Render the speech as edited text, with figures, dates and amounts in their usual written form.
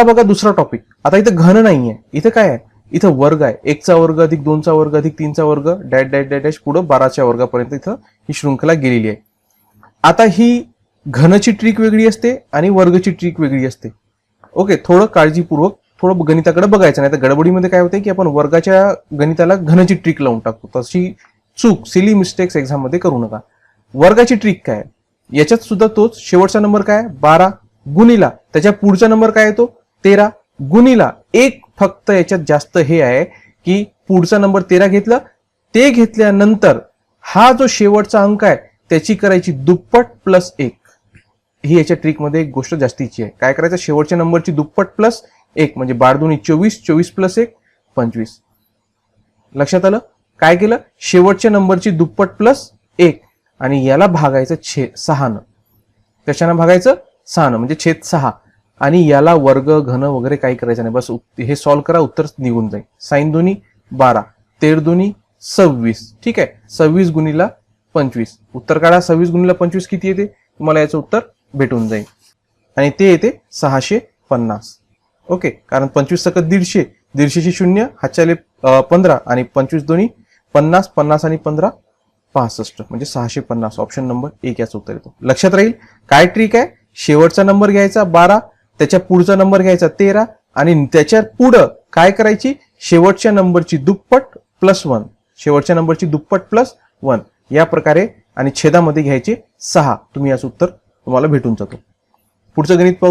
बघा दुसरा टॉपिक. आता इथं घन नाहीये, इथं काय आहे, इथं वर्ग आहे. 1चा वर्ग अधिक 2चा वर्ग अधिक 3चा वर्ग डॅश डॅश डॅश डॅश पुढे 12च्या वर्गापर्यंत इथं ही शृंखला गेलेली आहे. आता ही घनची ट्रिक वेगळी असते आणि वर्गची ट्रिक वेगळी असते. ओके, थोडं काळजीपूर्वक थोडं गणिताकडे बघायचं, नाही तर गडबडीमध्ये काय होते की आपण वर्गाच्या गणिताला घनची ट्रिक लावून टाकतो. तशी चूक, सिली मिस्टेक्स एक्झाम मध्ये करू नका. वर्गाची ट्रिक काय, याच्यात सुद्धा तोच शेवटचा नंबर काय 12 गुणिला त्याच्या पुढचा नंबर काय येतो 13 गुणिला 1. फक्त याच्यात जास्त हे आहे की पुढचा नंबर 13 घेतला, ते घेतल्यानंतर हा जो शेवटचा अंक आहे त्याची करायची दुप्पट प्लस 1. ही याच्या ट्रिक मध्ये एक गोष्ट जास्तीची आहे. काय करायचं, शेवटच्या नंबरची दुप्पट प्लस 1 म्हणजे 12 दुनी 24, 24 प्लस 1 25. लक्षात आलं. काय केलं, शेवटच्या नंबरची दुप्पट प्लस 1 आणि याला भागायचं 6 कशानं भागायचं 6 म्हणजे छेद 6 आणि याला वर्ग घन वगैरे काही करायचं नाही. बस हे सॉल्व्ह करा, उत्तर निघून जाईल. साइन दोन्ही 12, 13 दोन्ही 26. ठीक आहे, 26 गुणिला 25 उत्तर काढा. 26 गुणिला 25 किती येते, तुम्हाला याचं उत्तर भेटून जाईल आणि ते येते 650. ओके, कारण 25 सकट 150, 150ची 0 हातच्याले 15 आणि 25 दोन्ही 50, 50 आणि 15 65 म्हणजे 650. ऑप्शन नंबर 1 याचं उत्तर येतो. लक्षात राहील. काय ट्रिक आहे, शेवटचा नंबर घ्यायचा 12, त्याच्या पुढचा नंबर घ्यायचा 13 आणि त्याच्या पुढं काय करायची, शेवटच्या नंबरची दुप्पट प्लस 1, शेवटच्या नंबरची दुप्पट प्लस 1 या प्रकारे आणि छेदामध्ये घ्यायचे 6. तुम्ही याचं उत्तर तुम्हाला भेटून जातो. पुढचं गणित पाहू.